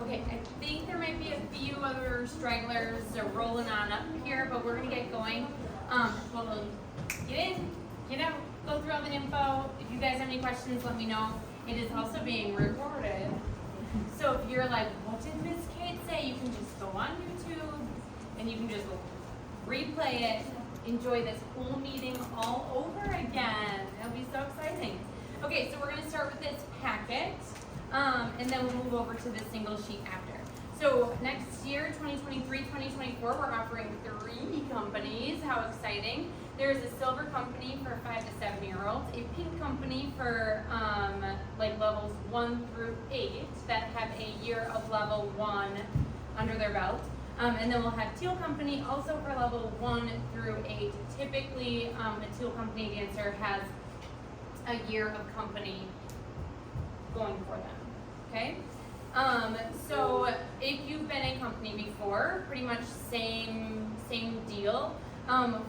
Okay, I think there might be a few other stragglers rolling on up here, but we're gonna get going. We'll get in, get out, go through all the info. If you guys have any questions, let me know. It is also being recorded. So if you're like, what did Miss Kate say? You can just go on YouTube and you can just replay it, enjoy this whole meeting all over again. It'll be so exciting. Okay, so we're gonna start with this packet. And then we'll move over to the single sheet after. So next year, 2023-2024, we're offering 3 companies. How exciting. There's a silver company for 5 to 7-year-olds, a pink company for like levels 1 through 8 that have a year of level 1 under their belt. And then we'll have teal company also for level 1 through 8. Typically, a teal company dancer has a year of company going for them. Okay, so if you've been in company before, pretty much same deal.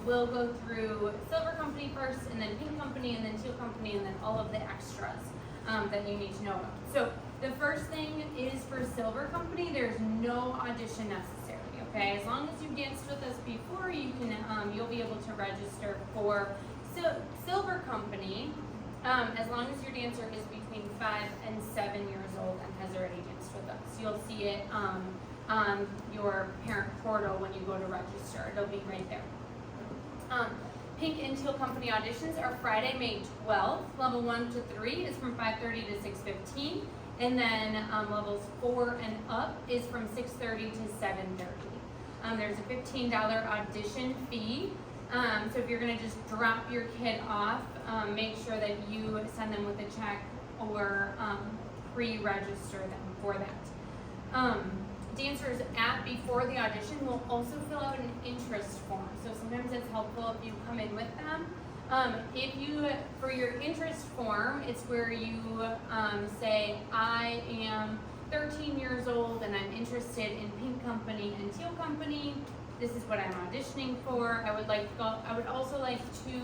We'll go through silver company first, and then pink company, and then teal company, and then all of the extras that you need to know about. So the first thing is for silver company, there's no audition necessary. Okay, as long as you've danced with us before, you can you'll be able to register for silver company. As long as your dancer is between 5 and 7 years old and has already danced with us. You'll see it on your parent portal when you go to register. It'll be right there. Pink and teal company auditions are Friday, May 12th. Level 1 to 3 is from 5:30 to 6:15. And then levels 4 and up is from 6:30 to 7:30. There's a $15 audition fee. So if you're going to just drop your kid off, make sure that you send them with a check or pre-register them for that. Dancers before the audition will also fill out an interest form. So sometimes it's helpful if you come in with them. For your interest form, it's where you say, I am 13 years old and I'm interested in pink company and teal company. This is what I'm auditioning for. I would also like to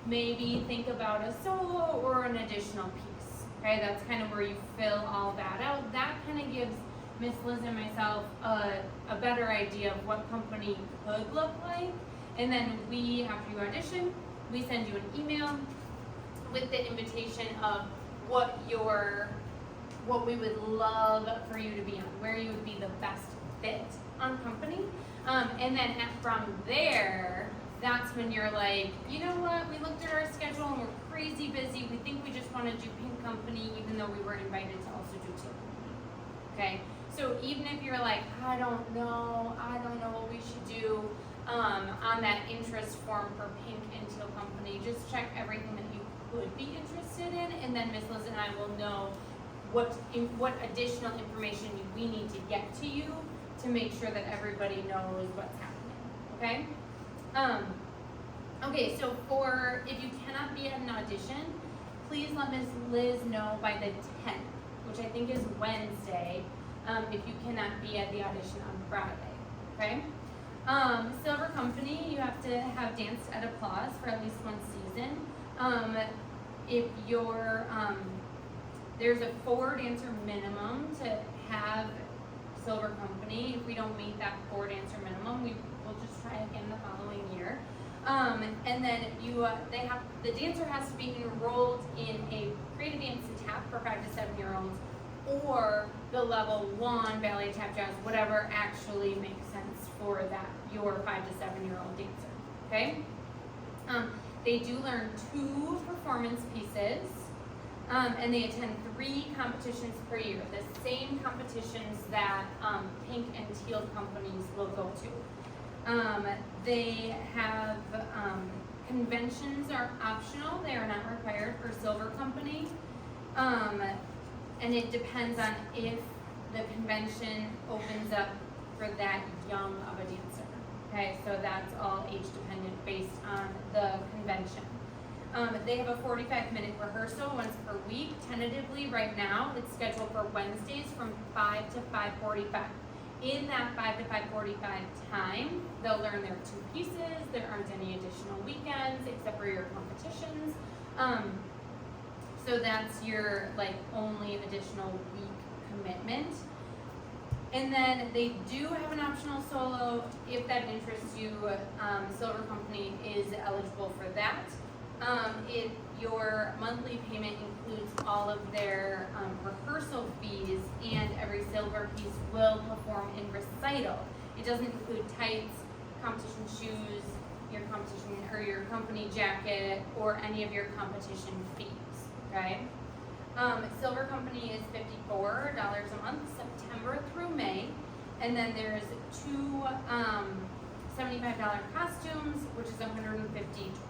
maybe think about a solo or an additional piece. Okay, that's kind of where you fill all that out. That kind of gives Miss Liz and myself a better idea of what company could look like. And then after you audition, we send you an email with the invitation of what we would love for you to be on, where you would be the best fit on company. And then from there, that's when you're like, you know what, we looked at our schedule and we're crazy busy. We think we just want to do pink company even though we were invited to also do teal company. Okay, so even if you're like, I don't know what we should do on that interest form for pink and teal company, just check everything that you could be interested in, and then Miss Liz and I will know what additional information we need to get to you to make sure that everybody knows what's happening, okay? Okay, so if you cannot be at an audition, please let Ms. Liz know by the 10th, which I think is Wednesday, if you cannot be at the audition on Friday, okay? Silver company, you have to have danced at Applause for at least 1 season. If you're, there's a 4 dancer minimum to have silver company. If we don't meet that 4 dancer minimum, we'll just try again the following year. And then the dancer has to be enrolled in a creative dance and tap for 5 to 7-year-olds, or the level 1 ballet, tap, jazz, whatever actually makes sense for your 5 to 7-year-old dancer. Okay. They do learn 2 performance pieces. And they attend 3 competitions per year, the same competitions that pink and teal companies will go to. They have conventions are optional; they are not required for silver company, and it depends on if the convention opens up for that young of a dancer. Okay, so that's all age dependent based on the convention. They have a 45-minute rehearsal once per week. Tentatively, right now, it's scheduled for Wednesdays from 5 to 5:45. In that 5 to 5:45 time, they'll learn their 2 pieces. There aren't any additional weekends except for your competitions. So that's your only additional week commitment. And then they do have an optional solo, if that interests you. Silver Company is eligible for that. Your monthly payment includes all of their rehearsal fees, and every silver piece will perform in recital. It doesn't include tights, competition shoes, your competition or your company jacket, or any of your competition fees. Okay. Silver Company is $54 a month, September through May, and then there's two $75 costumes, which is $150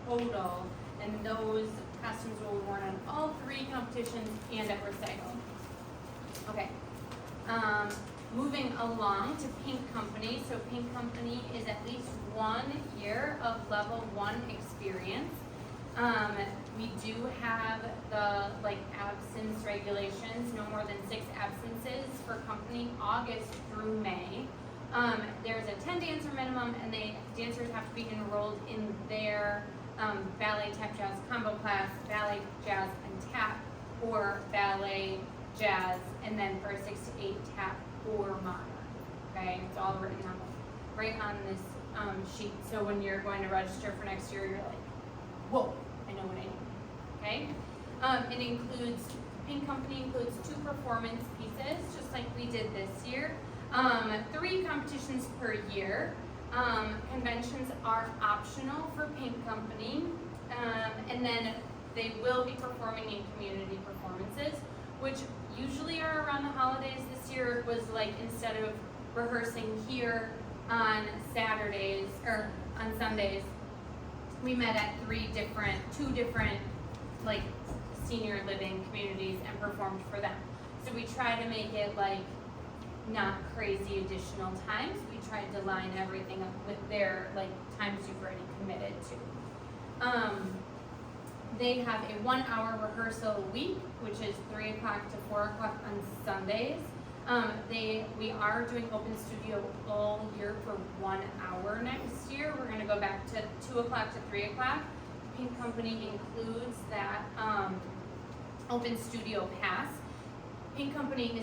total, and those costumes will be worn on all three competitions and at recital. Okay. Moving along to Pink Company. So Pink Company is at least 1 year of level 1 experience. We do have the absence regulations, no more than 6 absences for company August through May. There's a 10 dancer minimum, and dancers have to be enrolled in their ballet, tap, jazz combo class, ballet, jazz, and tap, or ballet, jazz, and then for 6 to 8 tap or modern. Okay, it's all written on right on this sheet. So when you're going to register for next year, you're like, whoa, I know what I need. Okay, it includes, Pink Company includes 2 performance pieces, just like we did this year. 3 competitions per year. Conventions are optional for Pink Company, and then they will be performing in community performances, which usually are around the holidays. This year it was like, instead of rehearsing here on Saturdays or on Sundays, we met at 2 different like senior living communities and performed for them. So we try to make it like not crazy additional times. We tried to line everything up with their like times you've already committed to. They have a 1-hour rehearsal a week, which is 3 o'clock to 4 o'clock on Sundays. We are doing open studio all year for 1 hour next year. We're gonna go back to 2 o'clock to 3 o'clock. Pink Company includes that open studio pass. Pink Company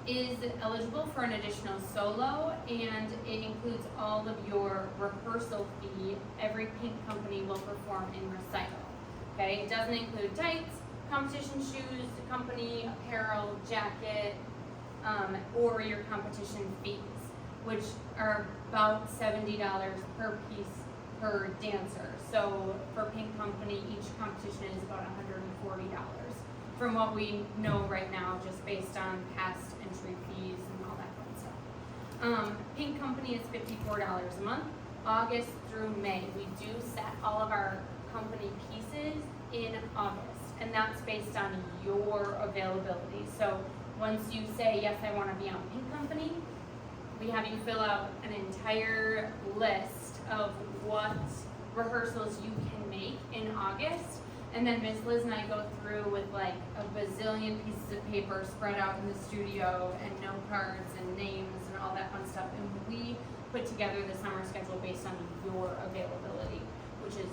is eligible for an additional solo, and it includes all of your rehearsal fee. Every Pink Company will perform in recital. Okay, it doesn't include tights, competition shoes, company apparel, jacket, or your competition fees, which are about $70 per piece per dancer. So for Pink Company, each competition is about $140 from what we know right now, just based on past entry fees and all that fun stuff. Pink Company is $54 a month, August through May. We do set all of our company pieces in August, and that's based on your availability. So once you say, yes, I want to be on Pink Company, we have you fill out an entire list of what rehearsals you can make in August, and then Ms. Liz and I go through with like a bazillion pieces of paper spread out in the studio, and note cards and names and all that fun stuff, and we put together the summer schedule based on your availability, which is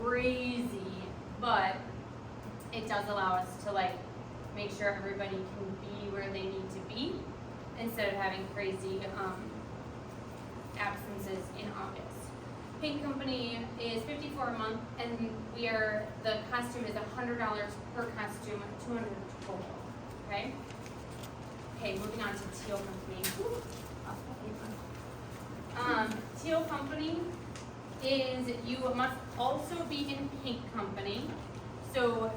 crazy, but it does allow us to like make sure everybody can be where they need to be instead of having crazy absences in August. Pink Company is $54 a month, and the costume is $100 per costume, $200 total. Okay. Okay, moving on to Teal Company. Teal Company is, you must also be in Pink Company. So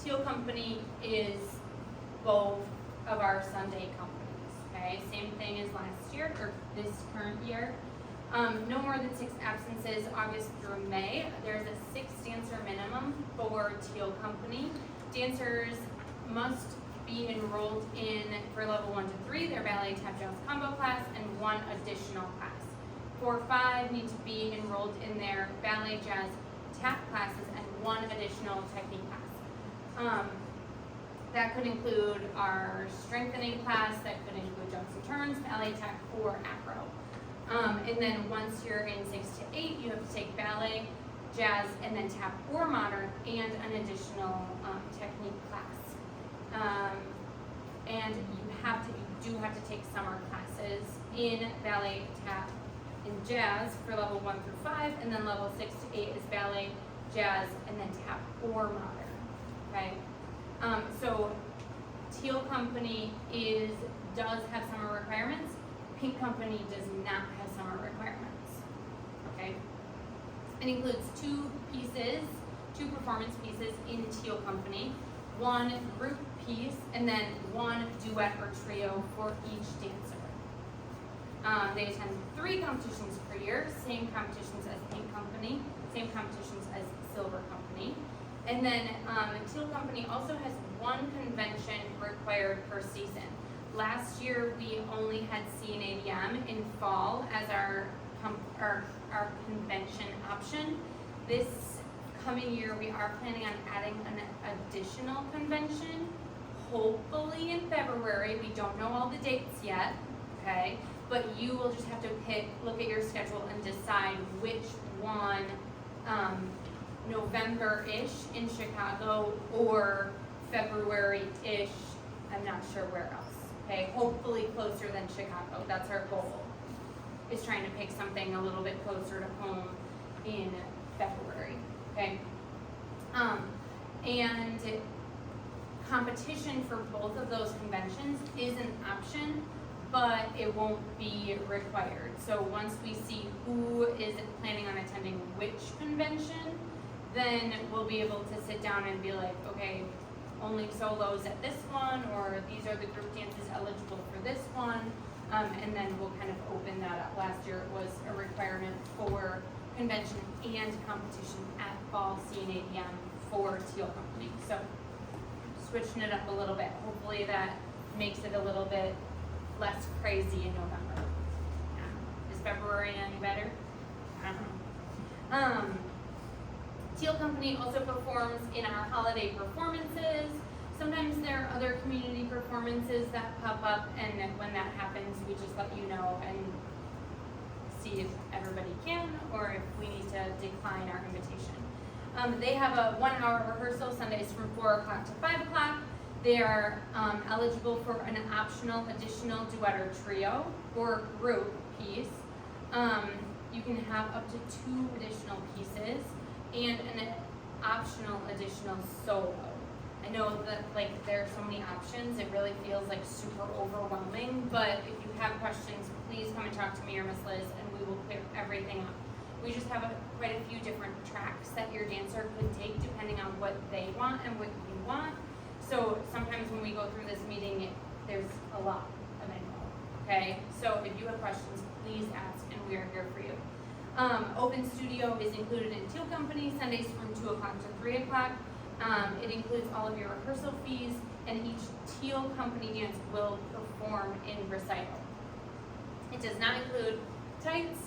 Teal Company is both of our Sunday companies. Okay, same thing as last year or this current year. No more than 6 absences, August through May. There's a 6 dancer minimum for Teal Company. Dancers must be enrolled in, for level 1 to 3, their ballet, tap, jazz combo class, and 1 additional class. 4, 5 need to be enrolled in their ballet, jazz, tap classes, and 1 additional technique class. That could include our strengthening class, that could include jumps and turns, ballet, tap, or acro. And then once you're in 6 to 8, you have to take ballet, jazz, and then tap or modern, and an additional technique class. And you do have have to take summer classes in ballet, tap, and jazz for level 1 through 5, and then level 6 to 8 is ballet, jazz, and then tap or modern. Okay, so Teal Company does have summer requirements. Pink Company does not have summer requirements. Okay, it includes 2 performance pieces in Teal Company, 1 group piece, and then 1 duet or trio for each dancer. They attend 3 competitions per year, same competitions as Pink Company, same competitions as Silver Company. And then Teal Company also has 1 convention required per season. Last year we only had CNADM in fall as our convention option. This coming year we are planning on adding an additional convention, hopefully in February. We don't know all the dates yet, okay? But you will just have to look at your schedule and decide which one, November-ish in Chicago or February-ish, I'm not sure where else, okay? Hopefully closer than Chicago, that's our goal, is trying to pick something a little bit closer to home in February, okay? And competition for both of those conventions is an option, but it won't be required. So once we see who is planning on attending which convention, then we'll be able to sit down and be like, okay, only solos at this one, or these are the group dances eligible for this one, and then we'll kind of open that up. Last year it was a requirement for convention and competition at fall CNADM for Teal Company. So switching it up a little bit. Hopefully that makes it a little bit less crazy in November. Is February any better? I don't know. Teal Company also performs in our holiday performances. Sometimes there are other community performances that pop up, and when that happens, we just let you know and see if everybody can or if we need to decline our invitation. They have a 1-hour rehearsal Sundays from 4 o'clock to 5 o'clock. They are eligible for an optional additional duet or trio or group piece. You can have up to 2 additional pieces and an optional additional solo. I know that there are so many options, it really feels like super overwhelming, but if you have questions, please come and talk to me or Miss Liz and we will clear everything up. We just have quite a few different tracks that your dancer could take depending on what they want and what you want. So sometimes when we go through this meeting, there's a lot of info, okay? So if you have questions, please ask and we are here for you. Open studio is included in Teal Company, Sundays from 2 o'clock to 3 o'clock. It includes all of your rehearsal fees, and each Teal Company dance will perform in recital. It does not include tights,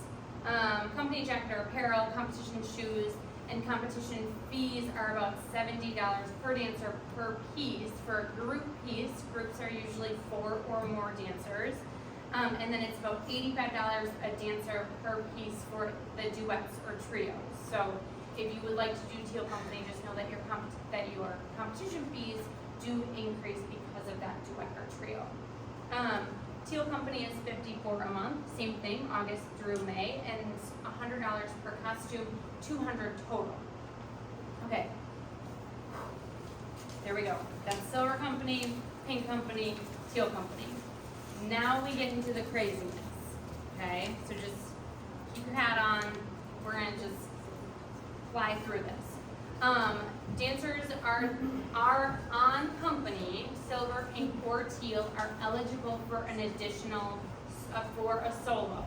company jacket or apparel, competition shoes, and competition fees are about $70 per dancer per piece. For a group piece, groups are usually 4 or more dancers. And then it's about $85 a dancer per piece for the duets or trios. So if you would like to do Teal Company, just know that your competition fees do increase because of that duet or trio. Teal Company is $54 a month, same thing, August through May, and it's $100 per costume, $200 total. Okay, there we go. That's Silver Company, Pink Company, Teal Company. Now we get into the craziness, okay? So just keep your hat on. We're gonna just fly through this. Dancers are on company, Silver, Pink, or Teal, are eligible for an additional, for a solo,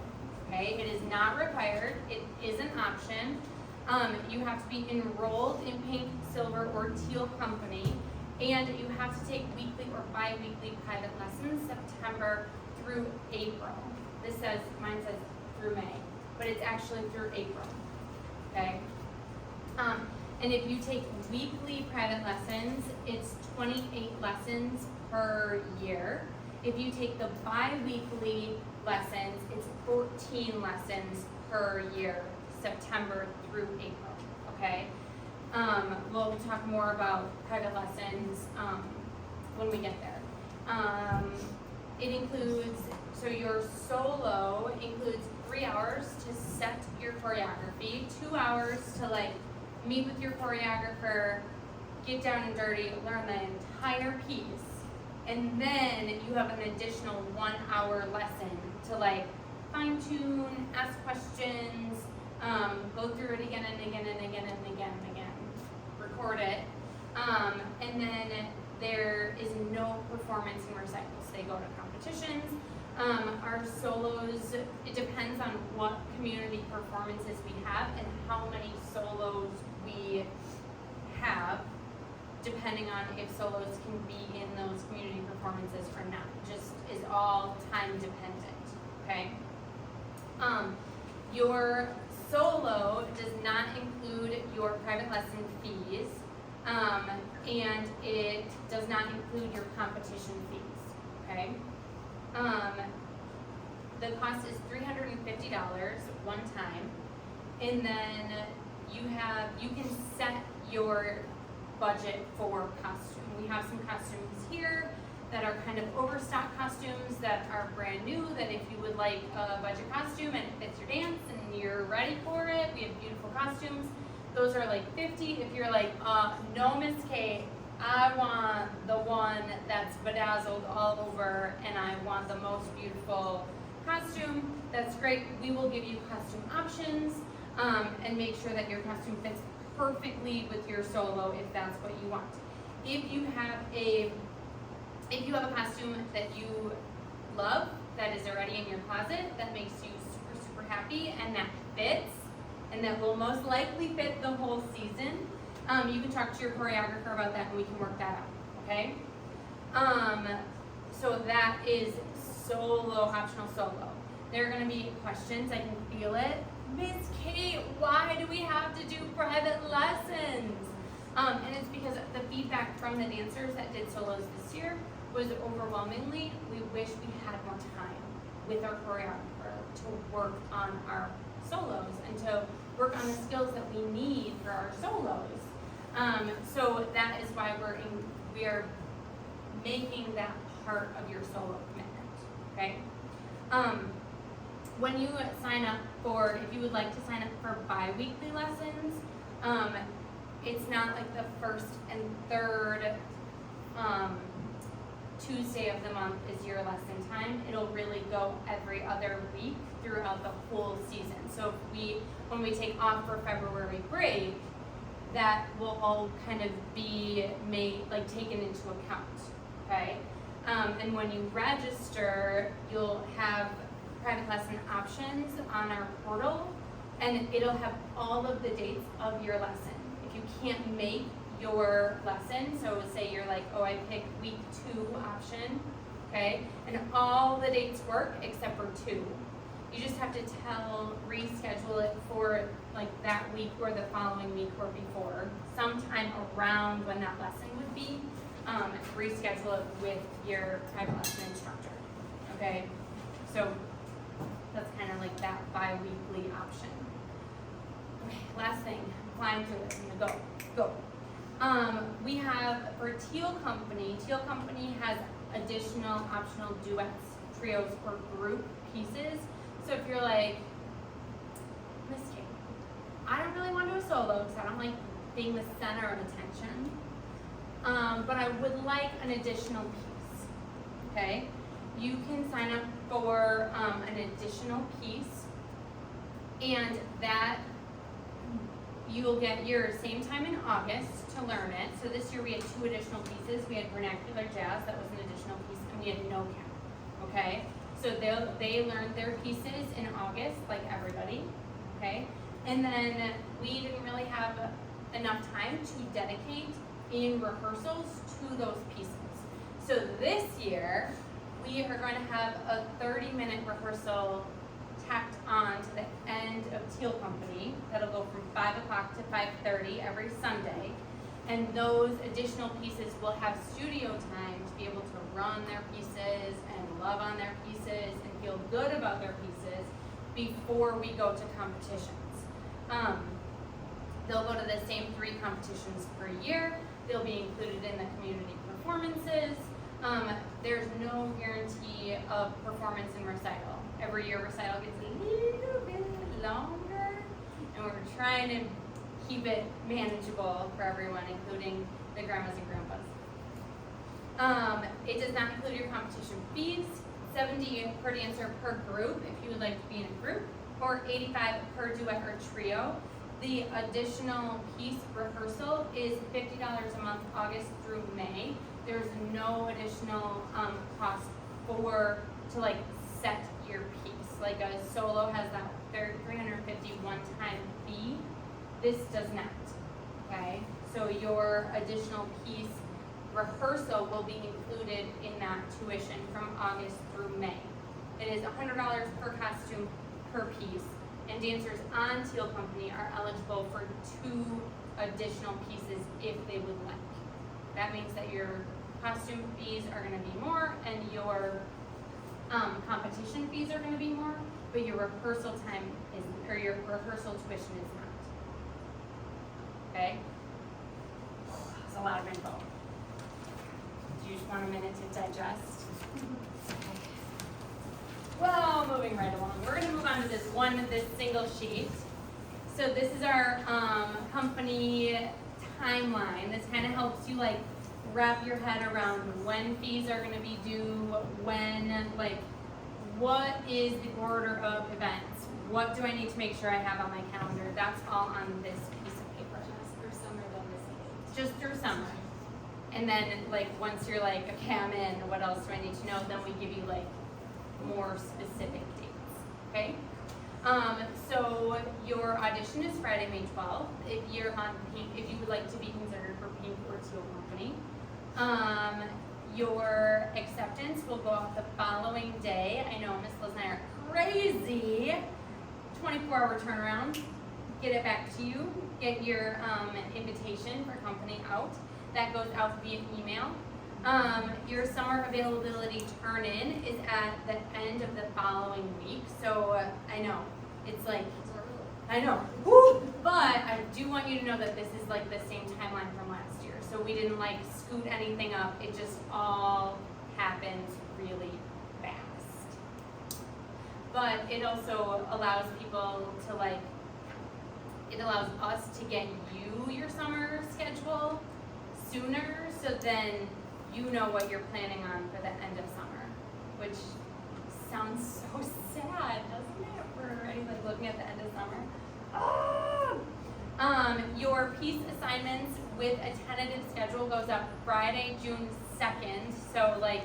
okay? It is not required, it is an option. You have to be enrolled in Pink, Silver, or Teal Company, and you have to take weekly or bi-weekly private lessons September through April. Mine says through May, but it's actually through April, okay? And if you take weekly private lessons, it's 28 lessons per year. If you take the bi-weekly lessons, it's 14 lessons per year, September through April, okay? We'll talk more about private lessons when we get there. it includes, so your solo includes 3 hours to set your choreography, 2 hours to like meet with your choreographer, get down and dirty, learn the entire piece, and then you have an additional 1 hour lesson to like fine tune, ask questions, go through it again and again and again and again and again, record it, and then there is no performance in recitals. They go to competitions. Our solos, it depends on what community performances we have and how many solos we have, depending on if solos can be in those community performances or not. Just is all time dependent, okay? Your solo does not include your private lesson fees, and it does not include your competition fees, okay? The cost is $350 one time, and then you can set your budget for costume. We have some costumes here that are kind of overstock costumes that are brand new, that if you would like a budget costume and it fits your dance and you're ready for it, we have beautiful costumes. Those are like $50. If you're like, no, Miss Kate, I want the one that's bedazzled all over and I want the most beautiful costume, that's great. We will give you costume options and make sure that your costume fits perfectly with your solo if that's what you want. If you have a costume that you love, that is already in your closet, that makes you super, super happy and that fits, and that will most likely fit the whole season, you can talk to your choreographer about that and we can work that out, okay? So that is solo, optional solo. There are gonna be questions, I can feel it. Miss Kate, why do we have to do private lessons? And it's because the feedback from the dancers that did solos this year was overwhelmingly, we wish we had more time with our choreographer to work on our solos and to work on the skills that we need for our solos. So that is why we are making that part of your solo commitment, okay? When you sign up for, if you would like to sign up for bi-weekly lessons, it's not like the first and third Tuesday of the month is your lesson time. It'll really go every other week throughout the whole season. So when we take off for February break, that will all kind of be taken into account, okay? And when you register, you'll have private lesson options on our portal, and it'll have all of the dates of your lesson. If you can't make your lesson, so say you're like, oh, I pick week 2 option, okay, and all the dates work except for 2. You just have to reschedule it for like that week or the following week or before, sometime around when that lesson would be, reschedule it with your private lesson instructor, okay? So that's kind of like that bi-weekly option. Okay, last thing, flying through this, I'm gonna go. We have, for Teal Company has additional optional duets, trios, or group pieces. So if you're like, Miss Kate, I don't really want to do a solo because I don't like being the center of attention, but I would like an additional piece, okay? You can sign up for an additional piece, and that you will get your same time in August to learn it. So this year we had 2 additional pieces. We had vernacular jazz, that was an additional piece, and we had no cap, okay? So they learned their pieces in August, like everybody, okay? And then we didn't really have enough time to dedicate in rehearsals to those pieces. So this year, we are going to have a 30-minute rehearsal tacked on to the end of Teal Company. That'll go from 5 o'clock to 5:30 every Sunday. And those additional pieces will have studio time to be able to run their pieces and love on their pieces and feel good about their pieces before we go to competitions. They'll go to the same 3 competitions per year. They'll be included in the community performances. There's no guarantee guarantee of performance in recital. Every year recital gets a little bit longer, and we're trying to keep it manageable for everyone, including the grandmas and grandpas. It does not include your competition fees. $70 per dancer per group if you would like to be in a group, or $85 per duet or trio. The additional piece rehearsal is $50 a month, August through May. There's no additional cost to like set your piece. Like a solo has that $350 one-time fee. This does not. Okay, so your additional piece rehearsal will be included in that tuition from August through May. It is $100 per costume per piece, and dancers on Teal Company are eligible for 2 additional pieces if they would like. That means that your costume fees are going to be more, and your competition fees are going to be more, but your rehearsal time is, or your rehearsal tuition is not. Okay? That's a lot of info. Do you just want a minute to digest? Well, moving right along. We're going to move on to this single sheet. So this is our company timeline. This kind of helps you like wrap your head around when fees are going to be due, when, like, what is the order of events? What do I need to make sure I have on my calendar? That's all on this piece of paper. Just through summer, then this. Just through summer. And then, like, once you're like, okay, I'm in, what else do I need to know? Then we give you, like, more specific dates, okay? So your audition is Friday, May 12th. If you're on Pink, if you would like to be considered for Pink or Teal Company. Your acceptance will go out the following day. I know Miss Liz and I are crazy. 24-hour turnaround. Get it back to you. Get your invitation for company out. That goes out via email. Your summer availability turn-in is at the end of the following week. So I know, it's like, I know, woo! But I do want you to know that this is like the same timeline from last year. So we didn't like scoot anything up. It just all happens really fast. But it also allows people to like, it allows us to get you your summer schedule sooner, so then you know what you're planning on for the end of summer, which sounds so sad, doesn't it? We're already like looking at the end of summer. Your piece assignments with a tentative schedule goes up Friday, June 2nd. So like,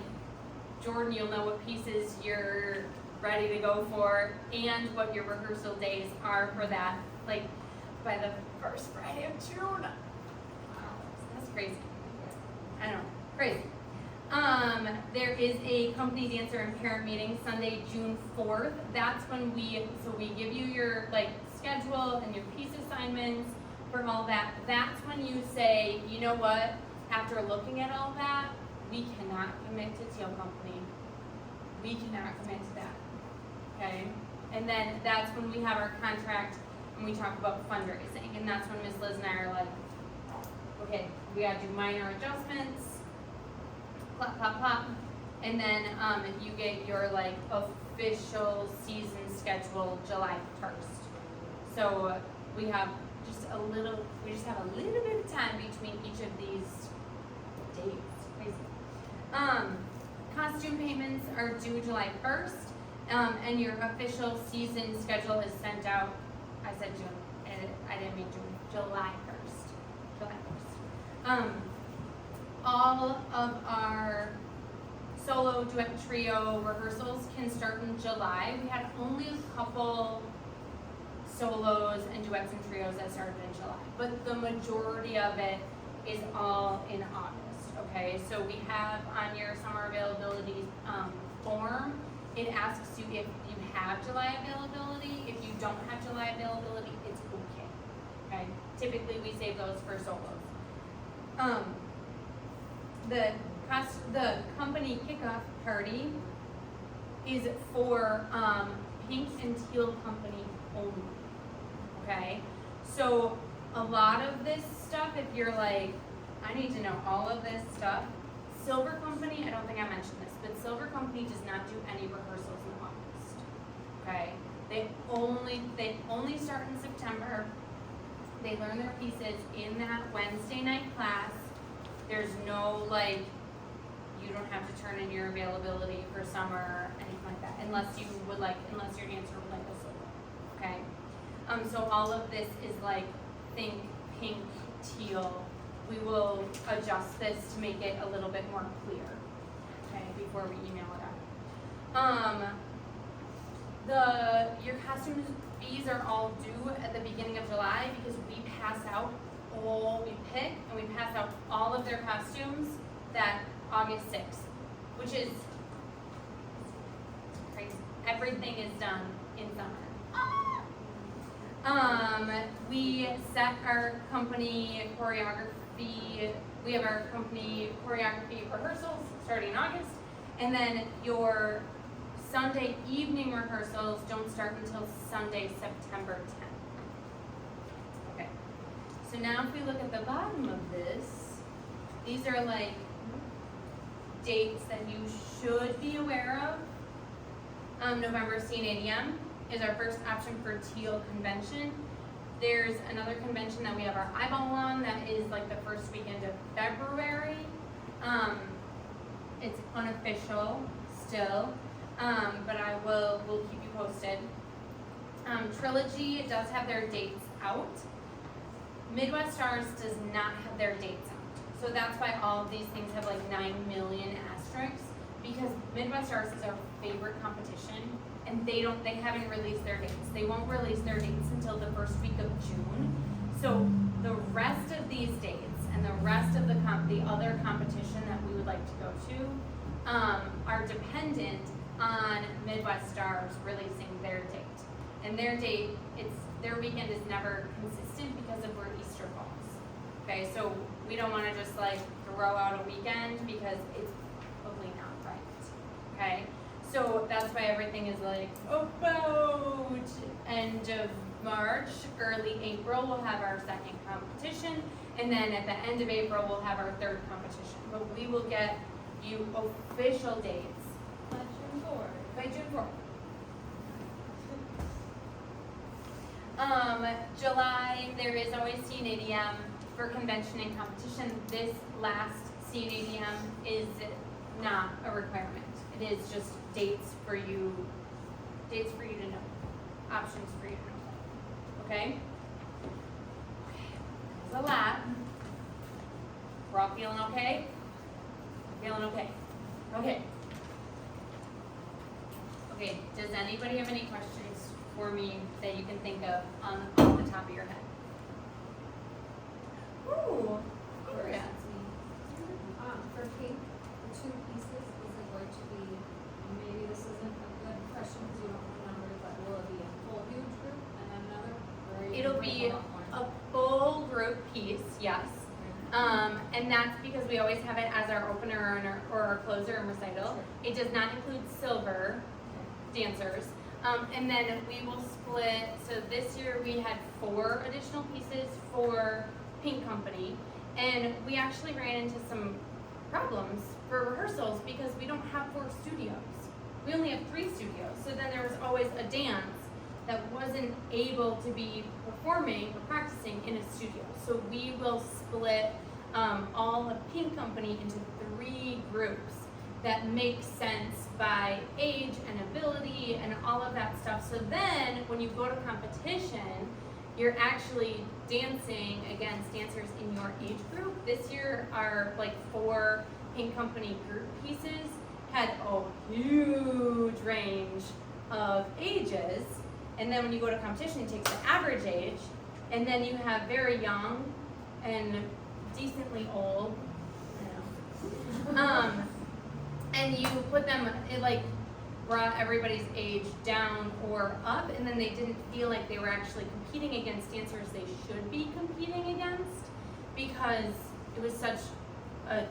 Jordan, you'll know what pieces you're ready to go for and what your rehearsal days are for that, like by the first Friday of June. Wow, that's crazy. I know, crazy. There is a company dancer and parent meeting Sunday, June 4th. That's when we give you your like schedule and your piece assignments for all that. That's when you say, you know what, after looking at all that, we cannot commit to Teal Company. We cannot commit to that, okay? And then that's when we have our contract and we talk about fundraising. And that's when Ms. Liz and I are like, okay, we gotta do minor adjustments, plop, plop, plop. And then you get your like official season schedule July 1st. So we have just a little bit of time between each of these dates. Crazy. Costume payments are due July 1st, and your official season schedule is sent out, I said June, and I didn't mean June, July 1st. July 1st. All of our solo, duet, trio rehearsals can start in July. We had only a couple solos and duets and trios that started in July, but the majority of it is all in August, okay? So we have on your summer availability form, it asks you if you have July availability. If you don't have July availability, it's okay? Typically we save those for solos. The company kickoff party is for Pink and Teal Company only, okay? So a lot of this stuff, if you're like, I need to know all of this stuff, Silver Company, I don't think I mentioned this, but Silver Company Company does not do any rehearsals in August. Okay? They only start in September. They learn their pieces in that Wednesday night class. There's no you don't have to turn in your availability for summer or anything like that, unless your dancer would like a solo. Okay? So all of this is think pink, teal. We will adjust this to make it a little bit more clear, okay, before we email it out. Your costume fees are all due at the beginning of July because we pick and we pass out all of their costumes that August 6th, which is crazy. Everything is done in summer. We set our company choreography. We have our company choreography rehearsals starting in August, and then your Sunday evening rehearsals don't start until Sunday, September 10th. Okay. So now if we look at the bottom of this, these are dates that you should be aware of. November CNADM is our first option for teal convention. There's another convention that we have our eyeball on that is the first weekend of February. It's unofficial still, but we'll keep you posted. Trilogy does have their dates out. Midwest Stars does not have their dates out. So that's why all of these things have 9 million asterisks, because Midwest Stars is our favorite competition, and they haven't released their dates. They won't release their dates until the first week of June. So the rest of these dates and the rest of the other competition that we would like to go to are dependent on Midwest Stars releasing their date. And their weekend is never consistent because of where Easter falls. Okay, so we don't want to just throw out a weekend because it's probably not right. Okay, so that's why everything is about end of March, early April we'll have our second competition, and then at the end of April we'll have our third competition. But we will get you official dates By June 4th. by June 4th. July, there is always CNADM for convention and competition. This last CNADM is not a requirement. It is just dates for you to know, options for you to know. Okay? That's a lot. We're all feeling okay? Feeling okay? Okay. Okay, does anybody have any questions for me that you can think of on the top of your head? Ooh, Gloria. For pink, the two pieces, is it going to be, maybe this isn't a good question because you don't remember, but will it be a full huge group and then another? Or are you It'll gonna break be them up more? a full group piece, yes. And that's because we always have it as our opener or our closer and recital. Sure. It does not include silver dancers. And then we will split, so this year we had 4 additional pieces for Pink Company. And we actually ran into some problems for rehearsals because we don't have 4 studios. We only have 3 studios. So then there was always a dance that wasn't able to be performing or practicing in a studio. So we will split all of Pink Company into 3 groups that make sense by age and ability and all of that stuff. So then when you go to competition, you're actually dancing against dancers in your age group. This year our 4 Pink Company group pieces had a huge range of ages. And then when you go to competition, it takes the average age, and then you have very young and decently old, and you put them, it brought everybody's age down or up, and then they didn't feel like they were actually competing against dancers they should be competing against, because it was such a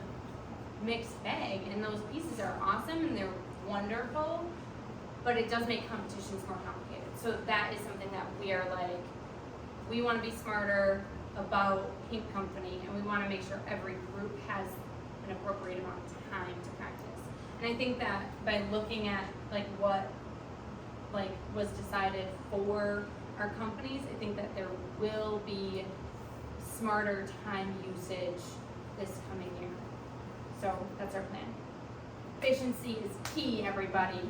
mixed bag, and those pieces are awesome and they're wonderful, but it does make competitions more complicated. So that is something that we are we want to be smarter about Pink Company, and we want to make sure every group has an appropriate amount of time to practice. And I think that by looking at like what like was decided for our companies, I think that there will be smarter time usage this coming year. So that's our plan. Efficiency is key, everybody.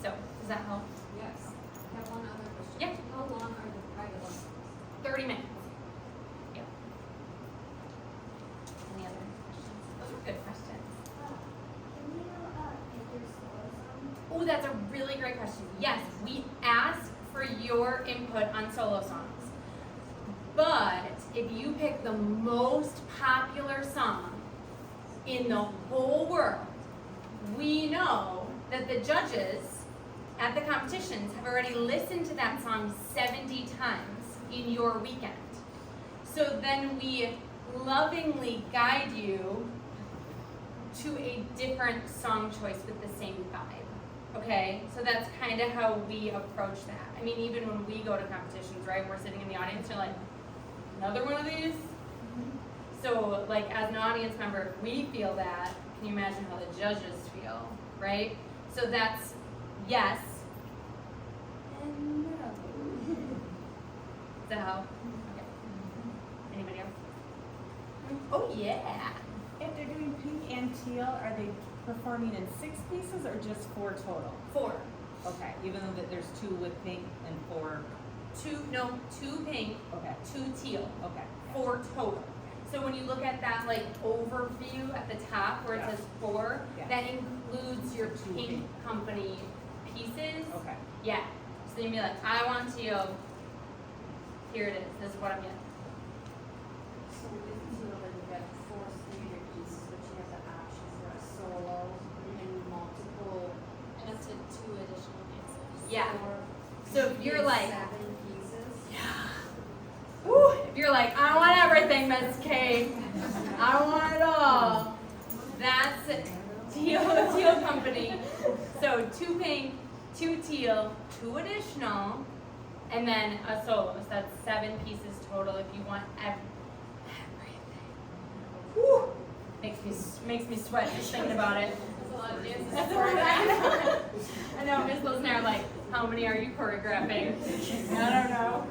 So does that help? Yes. I have one other question. Yep. How long are the private lessons? 30 minutes. Yep. Any other questions? Those are good questions. Can you pick your solo song? Oh, that's a really great question. Yes, we ask for your input on solo songs. But if you pick the most popular song in the whole world, we know that the judges at the competitions have already listened to that song 70 times in your weekend. So then we lovingly guide you to a different song choice with the same vibe. Okay? So that's kind of how we approach that. I mean, even when we go to competitions, right? We're sitting in the audience, you're like, another one of these? So, like, as an audience member, if we feel that, can you imagine how the judges feel, right? So that's yes and no. Does that help? Okay. Anybody else? Oh, yeah. If they're doing pink and teal, are they performing in 6 pieces or just 4 total? 4. Okay, even though that there's 2 with pink and 4, 2 pink, okay, 2 teal, okay. 4 total. So when you look at that like overview at the top where it Yeah. says 4, Yeah. that includes your Two pink pink. company pieces. Okay. Yeah. So then you'd be like, I want teal. Here it is. This is what I'm getting. So with teal, then you get 4 standard pieces, but you have the option for a solo and multiple. And up to 2 additional pieces. Yeah. Or So if you you're get like, 7 pieces. whew, if you're like, I want everything, Miss Kate. I want it all. That's teal company. So 2 pink, 2 teal, 2 additional, and then a solo. So that's 7 pieces total if you want everything. Whew. Makes me sweat just thinking about it. That's a lot of dances. That's what I know. Miss Liz and I are like, how many are you choreographing? I don't know.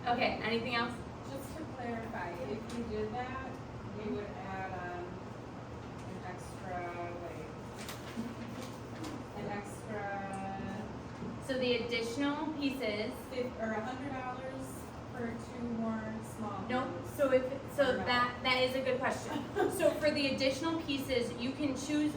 Okay, anything else? Just to clarify, if you did that, you would add an extra So the additional pieces, $100 for 2 more small. nope, that is a good question. So for the additional pieces, you can choose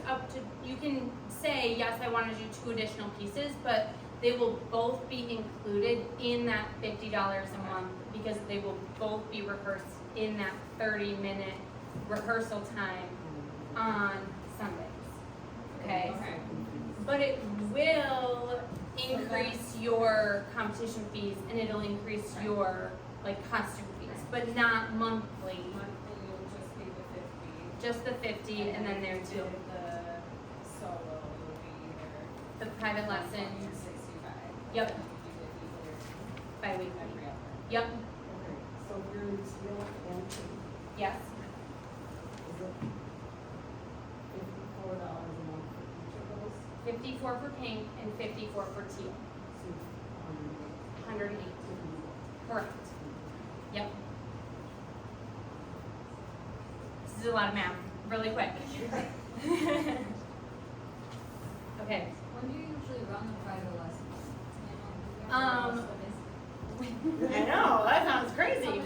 you can say, yes, I want to do 2 additional pieces, but they will both be included in that $50 a month because they will both be rehearsed in that 30-minute rehearsal time on Sundays. Okay? Okay. But it will increase your competition fees and it'll increase your like costume fees, but not monthly. Monthly will just be the 50. Just the 50 and then there too. The solo will be either. The private lesson, 65. Yep. And if you did either bi-weekly. every other. Yep, Okay, so if you're in teal and pink, yes. is it $54 a month for each of those? 54 for pink and 54 for teal. So, 108. Correct. Yep. This is a lot of math, really quick. Okay. When do you usually run the private lessons? I know, that sounds crazy.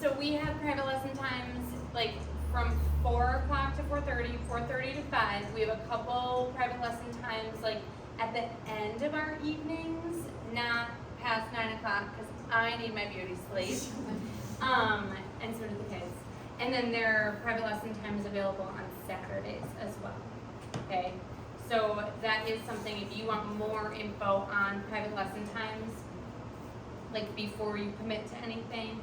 So we have private lesson times like from 4 o'clock to 4:30, 4:30 to 5. We have a couple private lesson times like at the end of our evenings, not past 9 o'clock because I need my beauty sleep. And so do the kids. And then there are private lesson times available on Saturdays as well. Okay? So that is something, if you want more info on private lesson times, like before you commit to anything,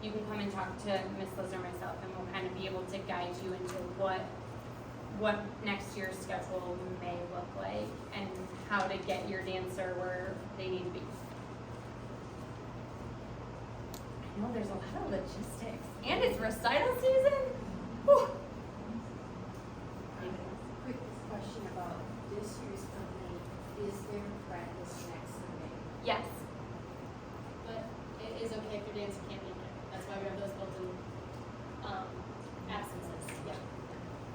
you can come and talk to Miss Liz or myself and we'll kind of be able to guide you into what next year's schedule may look like and how to get your dancer where they need to be. I know there's a lot of logistics. And it's recital season? Whew. this year's company, is there practice next Sunday? Yes. But it is okay if your dancer can't make it. That's why we have those built-in, absences. Yeah.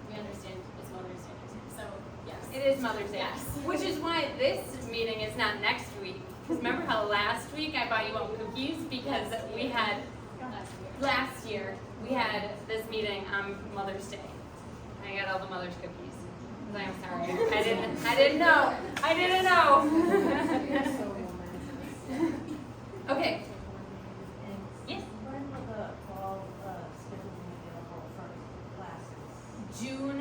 We understand it's Mother's Day next week, so, yes. It is Mother's Day. Yes. Which is why this meeting is not next week. Because remember how last week I bought you all cookies because we had, last year, we had this meeting on Mother's Day. I got all the mother's cookies. 'Cause I'm sorry, I didn't know. You're so romantic. Okay. Yes. When will the fall schedule be available for classes? June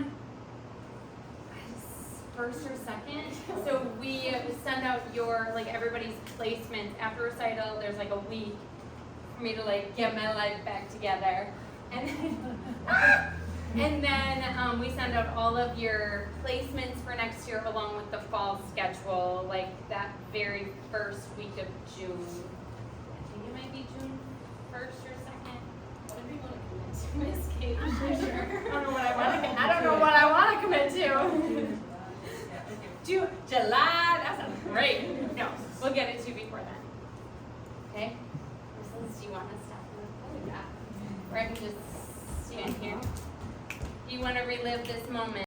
1st or 2nd. So we send out everybody's placements after recital. There's like a week for me to get my life back together. And then we send out all of your placements for next year along with the fall schedule, that very first week of June. I think it might be June 1st or 2nd. Whatever you want to commit to, Miss Kate, for sure. I don't know what I want to commit to. July, that sounds great. No, we'll get it to you before then. Okay? Mrs., do you want to stop in the Or I can just stand here. Do you want to relive this moment?